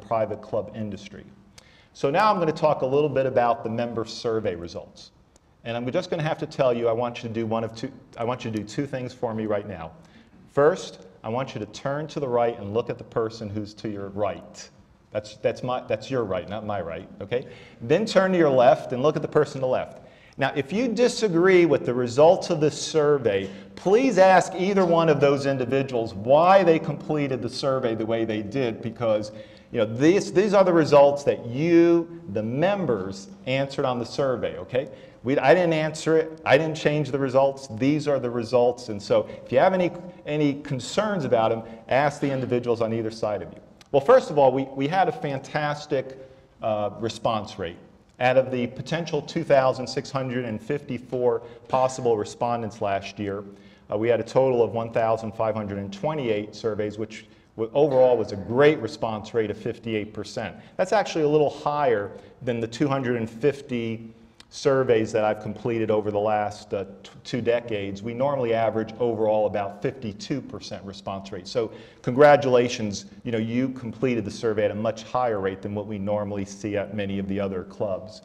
private club industry. So now I'm going to talk a little bit about the member survey results. And I'm just going to have to tell you, I want you to do two things for me right now. First, I want you to turn to the right and look at the person who's to your right. That's your right, not my right, okay? Then turn to your left and look at the person to the left. Now, if you disagree with the results of this survey, please ask either one of those individuals why they completed the survey the way they did, because these are the results that you, the members, answered on the survey, okay? I didn't answer it. I didn't change the results. These are the results. And so if you have any concerns about them, ask the individuals on either side of you. Well, first of all, we had a fantastic response rate. Out of the potential 2,654 possible respondents last year, we had a total of 1,528 surveys, which overall was a great response rate of 58%. That's actually a little higher than the 250 surveys that I've completed over the last 2 decades. We normally average overall about 52% response rate. So congratulations, you completed the survey at a much higher rate than what we normally see at many of the other clubs.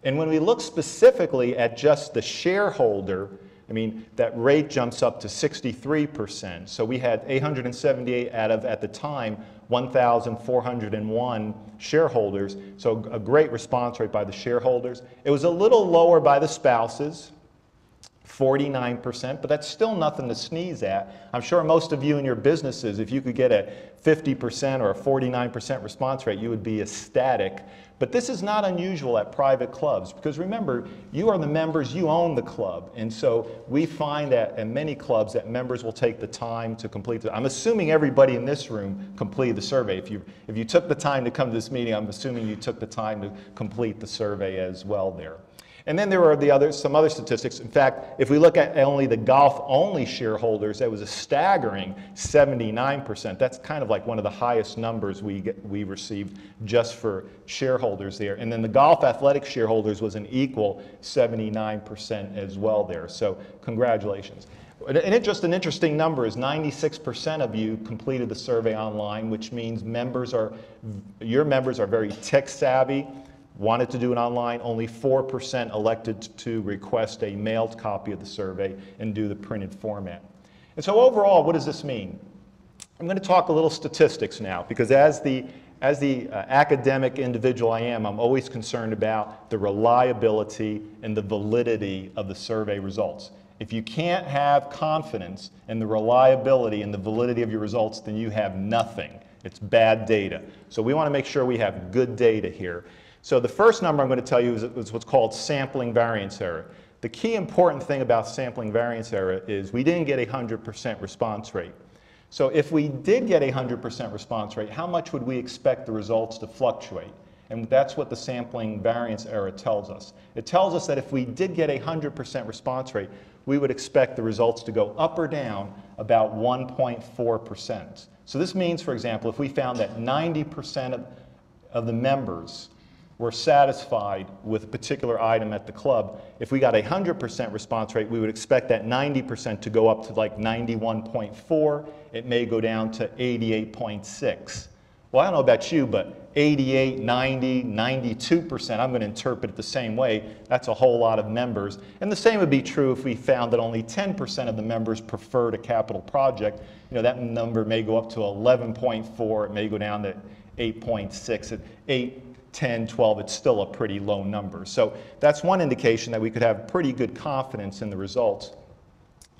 And when we look specifically at just the shareholder, that rate jumps up to 63%. So we had 878 out of, at the time, 1,401 shareholders. So a great response rate by the shareholders. It was a little lower by the spouses, 49%, but that's still nothing to sneeze at. I'm sure most of you in your businesses, if you could get a 50% or a 49% response rate, you would be ecstatic. But this is not unusual at private clubs, because remember, you are the members, you own the club. And so we find that at many clubs that members will take the time to complete it. I'm assuming everybody in this room completed the survey. If you took the time to come to this meeting, I'm assuming you took the time to complete the survey as well there. And then there were some other statistics. In fact, if we look at only the golf-only shareholders, that was a staggering 79%. That's kind of like one of the highest numbers we received just for shareholders there. And then the golf athletic shareholders was an equal 79% as well there. So congratulations. And just an interesting number is 96% of you completed the survey online, which means your members are very tech savvy. Wanted to do it online. Only 4% elected to request a mailed copy of the survey and do the printed format. And so overall, what does this mean? I'm going to talk a little statistics now, because as the academic individual I am, I'm always concerned about the reliability and the validity of the survey results. If you can't have confidence in the reliability and the validity of your results, then you have nothing. It's bad data. So we want to make sure we have good data here. So the first number I'm going to tell you is what's called sampling variance error. The key important thing about sampling variance error is we didn't get a 100% response rate. So if we did get a 100% response rate, how much would we expect the results to fluctuate? And that's what the sampling variance error tells us. It tells us that if we did get a 100% response rate, we would expect the results to go up or down about 1.4%. So this means, for example, if we found that 90% of the members were satisfied with a particular item at the club, if we got a 100% response rate, we would expect that 90% to go up to like 91.4. It may go down to 88.6. Well, I don't know about you, but 88, 90, 92%, I'm going to interpret it the same way. That's a whole lot of members. And the same would be true if we found that only 10% of the members preferred a capital project. That number may go up to 11.4. It may go down to 8.6. At 8, 10, 12, it's still a pretty low number. So that's one indication that we could have pretty good confidence in the results.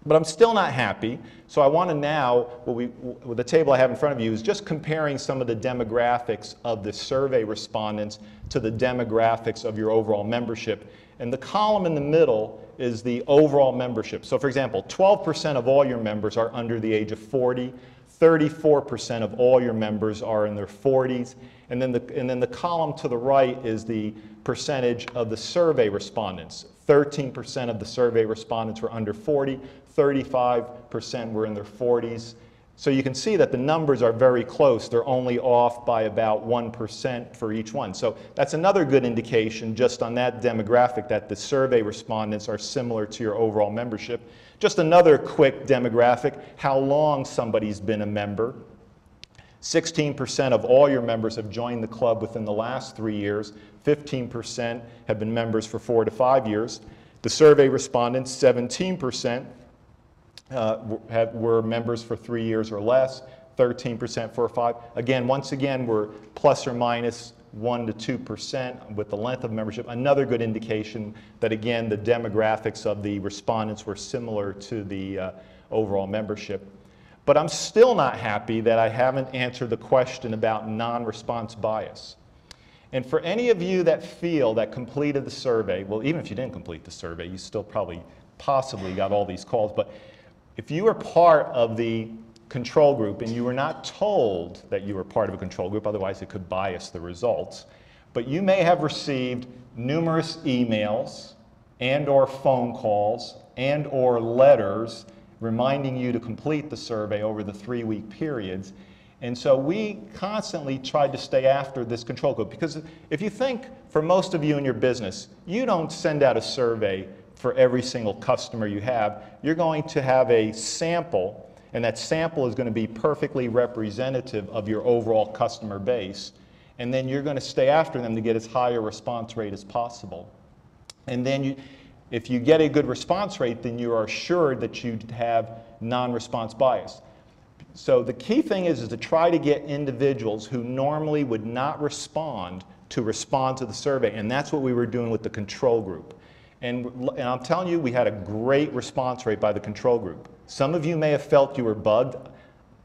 But I'm still not happy, so I want to now, with the table I have in front of you, is just comparing some of the demographics of the survey respondents to the demographics of your overall membership. And the column in the middle is the overall membership. So for example, 12% of all your members are under the age of 40, 34% of all your members are in their 40s, and then the column to the right is the percentage of the survey respondents. 13% of the survey respondents were under 40, 35% were in their 40s. So you can see that the numbers are very close. They're only off by about 1% for each one. So that's another good indication just on that demographic that the survey respondents are similar to your overall membership. Just another quick demographic, how long somebody's been a member. 16% of all your members have joined the club within the last 3 years. 15% have been members for 4 to 5 years. The survey respondents, 17% were members for 3 years or less, 13% for 5. Again, once again, we're plus or minus 1 to 2% with the length of membership. Another good indication that, again, the demographics of the respondents were similar to the overall membership. But I'm still not happy that I haven't answered the question about non-response bias. And for any of you that feel that completed the survey, well, even if you didn't complete the survey, you still probably possibly got all these calls, but if you were part of the control group and you were not told that you were part of a control group, otherwise it could bias the results, but you may have received numerous emails and or phone calls and or letters reminding you to complete the survey over the 3-week periods. And so we constantly tried to stay after this control group, because if you think, for most of you in your business, you don't send out a survey for every single customer you have. You're going to have a sample, and that sample is going to be perfectly representative of your overall customer base. And then you're going to stay after them to get as high a response rate as possible. And then if you get a good response rate, then you are assured that you have non-response bias. So the key thing is to try to get individuals who normally would not respond to the survey, and that's what we were doing with the control group. And I'm telling you, we had a great response rate by the control group. Some of you may have felt you were bugged.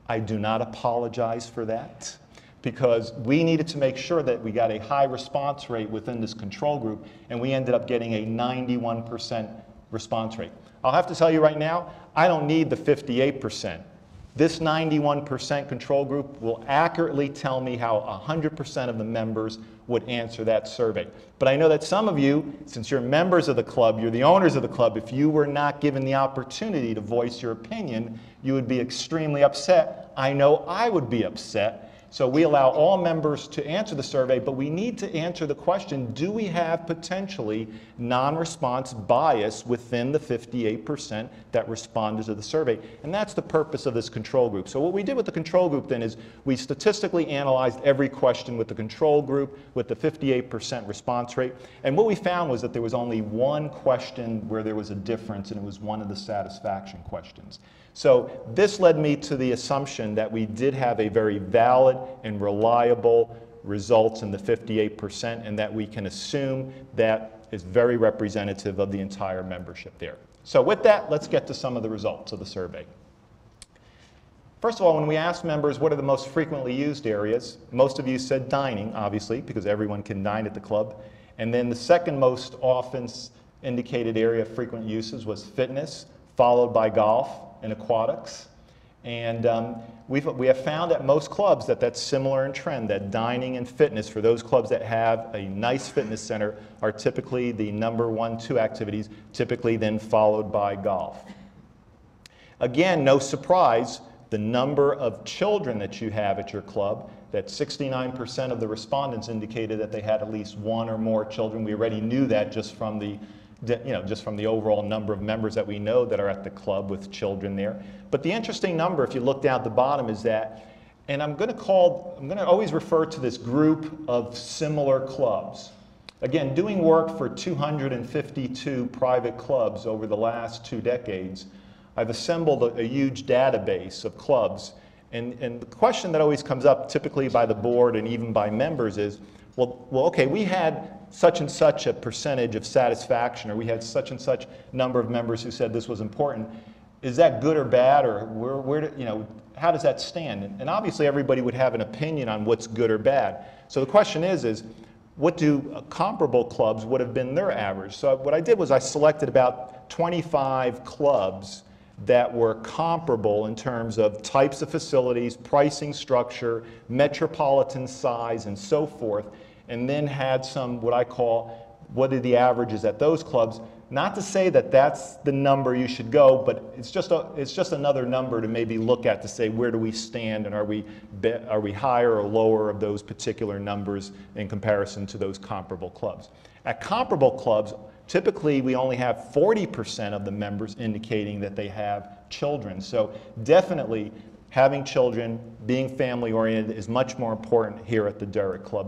I do not apologize for that, because we needed to make sure that we got a high response rate within this control group, and we ended up getting a 91% response rate. I'll have to tell you right now, I don't need the 58%. This 91% control group will accurately tell me how 100% of the members would answer that survey. But I know that some of you, since you're members of the club, you're the owners of the club, if you were not given the opportunity to voice your opinion, you would be extremely upset. I know I would be upset. So we allow all members to answer the survey, but we need to answer the question, do we have potentially non-response bias within the 58% that responded to the survey? And that's the purpose of this control group. So what we did with the control group then is we statistically analyzed every question with the control group with the 58% response rate. And what we found was that there was only one question where there was a difference, and it was one of the satisfaction questions. So this led me to the assumption that we did have a very valid and reliable results in the 58%, and that we can assume that is very representative of the entire membership there. So with that, let's get to some of the results of the survey. First of all, when we asked members what are the most frequently used areas, most of you said dining, obviously, because everyone can dine at the club. And then the second most often indicated area of frequent uses was fitness, followed by golf and aquatics. And we have found at most clubs that that's similar in trend, that dining and fitness, for those clubs that have a nice fitness center, are typically the number 1, 2 activities, typically then followed by golf. Again, no surprise, the number of children that you have at your club, that 69% of the respondents indicated that they had at least 1 or more children. We already knew that just from the overall number of members that we know that are at the club with children there. But the interesting number, if you look down at the bottom, is that, and I'm going to always refer to this group of similar clubs. Again, doing work for 252 private clubs over the last 2 decades, I've assembled a huge database of clubs. And the question that always comes up, typically by the board and even by members, is, well, okay, we had such and such a percentage of satisfaction, or we had such and such number of members who said this was important. Is that good or bad, or how does that stand? And obviously everybody would have an opinion on what's good or bad. So the question is what do comparable clubs would have been their average? So what I did was I selected about 25 clubs that were comparable in terms of types of facilities, pricing structure, metropolitan size, and so forth, and then had some, what I call, what are the averages at those clubs. Not to say that that's the number you should go, but it's just another number to maybe look at to say, where do we stand, and are we higher or lower of those particular numbers in comparison to those comparable clubs. At comparable clubs, typically we only have 40% of the members indicating that they have children. So definitely having children, being family oriented is much more important here at the Derrick Club than